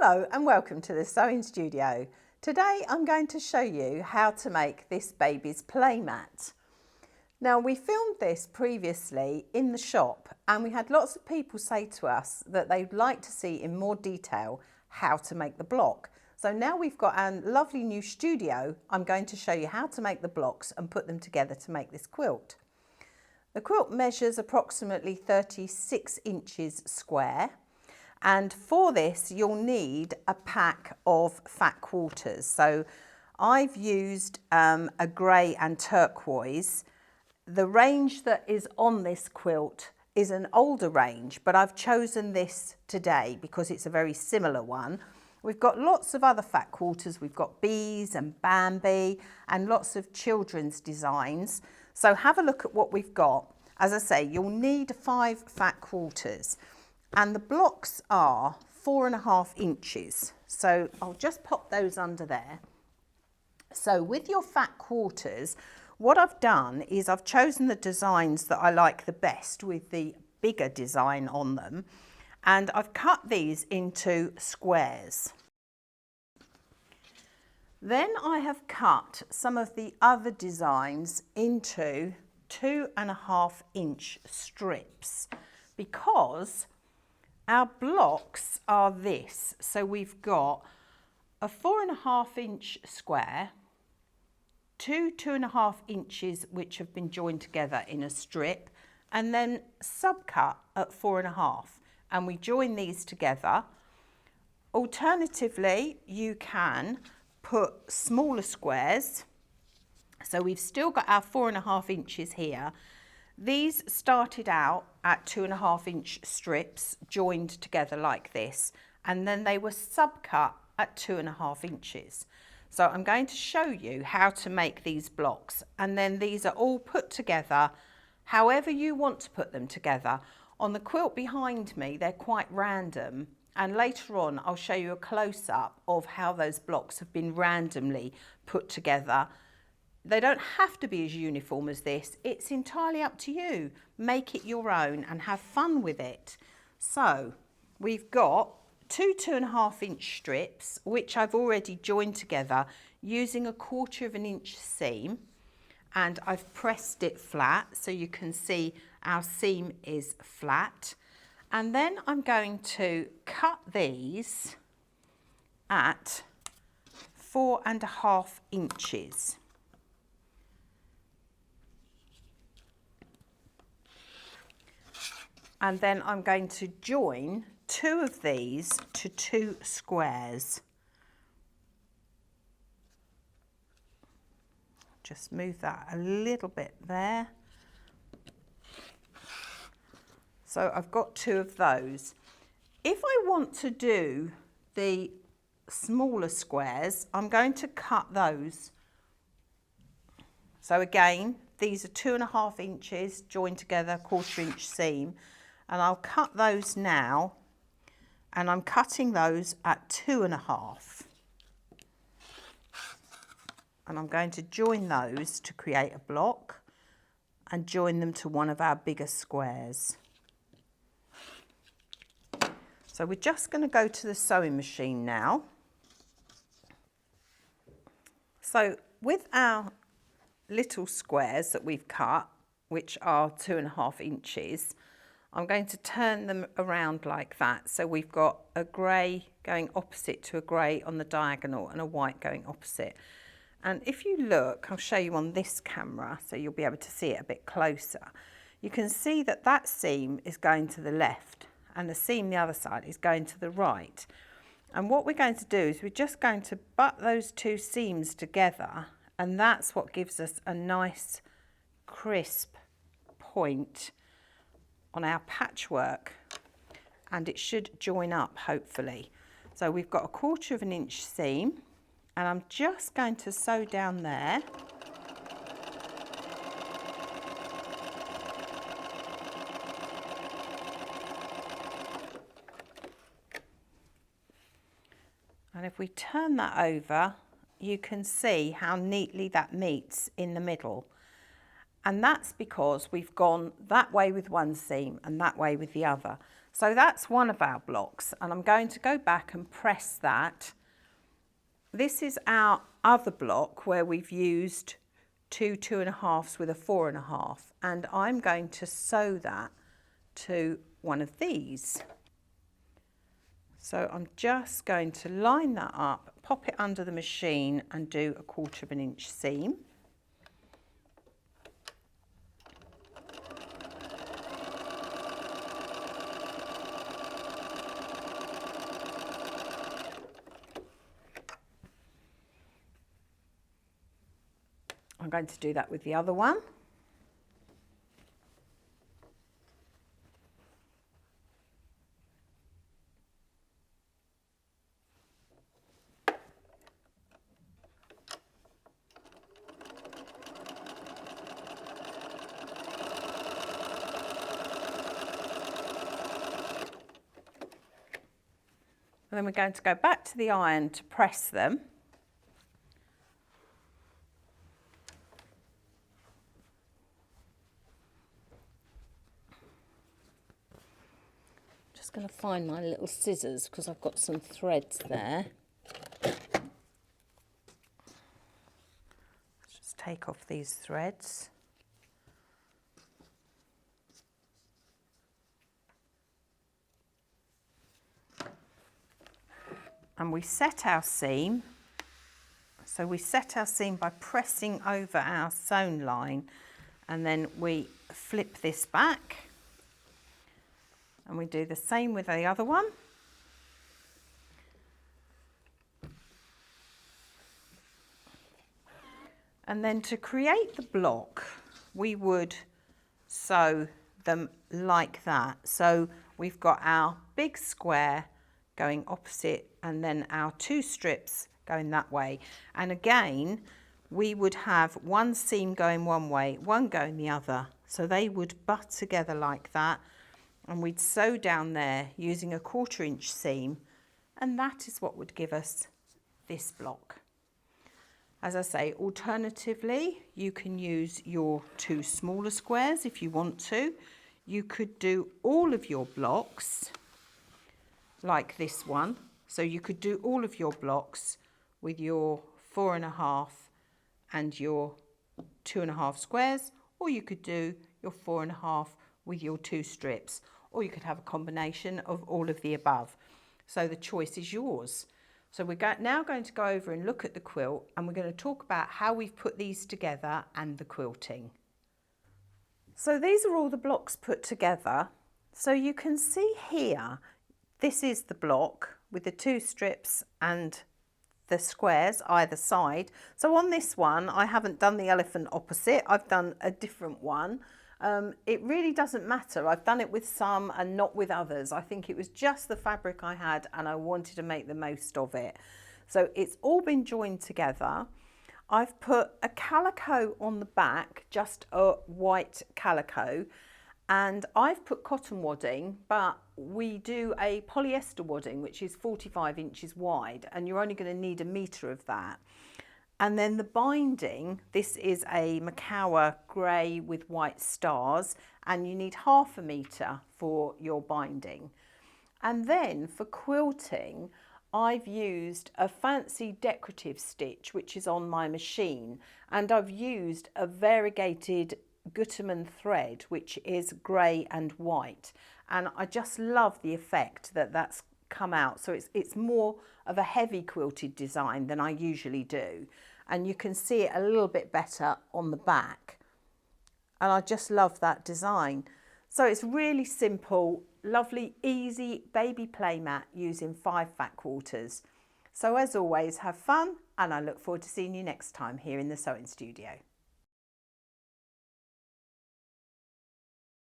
Hello and welcome to the sewing studio. Today I'm going to show you how to make this baby's playmat. Now we filmed this previously in the shop and we had lots of people say to us that they'd like to see in more detail how to make the block. So now we've got a lovely new studio, I'm going to show you how to make the blocks and put them together to make this quilt. The quilt measures approximately 36 inches square. And for this, you'll need a pack of fat quarters. So I've used a grey and turquoise. The range that is on this quilt is an older range, but I've chosen this today because it's a very similar one. We've got lots of other fat quarters. We've got bees and Bambi and lots of children's designs. So have a look at what we've got. As I say, you'll need 5 fat quarters. And the blocks are 4.5 inches. So I'll just pop those under there. So with your fat quarters, what I've done is I've chosen the designs that I like the best with the bigger design on them. And I've cut these into squares. Then I have cut some of the other designs into 2.5 inch strips because our blocks are this. So we've got a 4.5 inch square, 2.5 inches which have been joined together in a strip, and then subcut at 4.5, and we join these together. Alternatively, you can put smaller squares. So we've still got our 4.5 inches here. These started out at 2.5 inch strips joined together like this, and then they were subcut at 2.5 inches. So I'm going to show you how to make these blocks, and then these are all put together however you want to put them together. On the quilt behind me, they're quite random, and later on I'll show you a close-up of how those blocks have been randomly put together. They don't have to be as uniform as this. It's entirely up to you. Make it your own and have fun with it. So we've got 2.5 inch strips, which I've already joined together using a 1/4 inch seam, and I've pressed it flat so you can see our seam is flat. And then I'm going to cut these at 4.5 inches. And then I'm going to join 2 of these to 2 squares. Just move that a little bit there. So I've got 2 of those. If I want to do the smaller squares, I'm going to cut those. So again, these are 2.5 inches joined together, 1/4 inch seam. And I'll cut those now, and I'm cutting those at 2.5. And I'm going to join those to create a block and join them to one of our bigger squares. So we're just going to go to the sewing machine now. So with our little squares that we've cut, which are 2.5 inches, I'm going to turn them around like that. So we've got a grey going opposite to a grey on the diagonal and a white going opposite. And if you look, I'll show you on this camera so you'll be able to see it a bit closer. You can see that that seam is going to the left and the seam the other side is going to the right. And what we're going to do is we're just going to butt those 2 seams together, and that's what gives us a nice crisp point on our patchwork, and it should join up hopefully. So we've got a 1/4 inch seam, and I'm just going to sew down there. And if we turn that over, you can see how neatly that meets in the middle. And that's because we've gone that way with one seam and that way with the other. So that's one of our blocks, and I'm going to go back and press that. This is our other block where we've used 2 2.5s with a 4.5, and I'm going to sew that to one of these. So I'm just going to line that up, pop it under the machine and do a 1/4 inch seam. I'm going to do that with the other one. And then we're going to go back to the iron to press them. Just going to find my little scissors because I've got some threads there. Let's just take off these threads. And we set our seam. So we set our seam by pressing over our sewn line, and then we flip this back. And we do the same with the other one. And then to create the block, we would sew them like that. So we've got our big square going opposite, and then our 2 strips going that way. And again, we would have one seam going one way, one going the other. So they would butt together like that. And we'd sew down there using a 1/4 inch seam. And that is what would give us this block. As I say, alternatively, you can use your 2 smaller squares if you want to. You could do all of your blocks like this one. So you could do all of your blocks with your 4.5 and your 2.5 squares, or you could do your 4.5 with your 2 strips, or you could have a combination of all of the above. So the choice is yours. So we're now going to go over and look at the quilt, and we're going to talk about how we've put these together and the quilting. So these are all the blocks put together. So you can see here, this is the block with the 2 strips and the squares either side. So on this one, I haven't done the elephant opposite. I've done a different one. It really doesn't matter. I've done it with some and not with others. I think it was just the fabric I had and I wanted to make the most of it. So it's all been joined together. I've put a calico on the back, just a white calico, and I've put cotton wadding, but we do a polyester wadding, which is 45 inches wide, and you're only going to need 1 metre of that. And then the binding, this is a Macawa grey with white stars, and you need 1/2 metre for your binding. And then for quilting, I've used a fancy decorative stitch, which is on my machine, and I've used a variegated Gutermann thread, which is grey and white, and I just love the effect that that's come out. So it's more of a heavy quilted design than I usually do, and you can see it a little bit better on the back, and I just love that design. So it's really simple, lovely, easy baby playmat using 5 fat quarters. So as always, have fun, and I look forward to seeing you next time here in the sewing studio.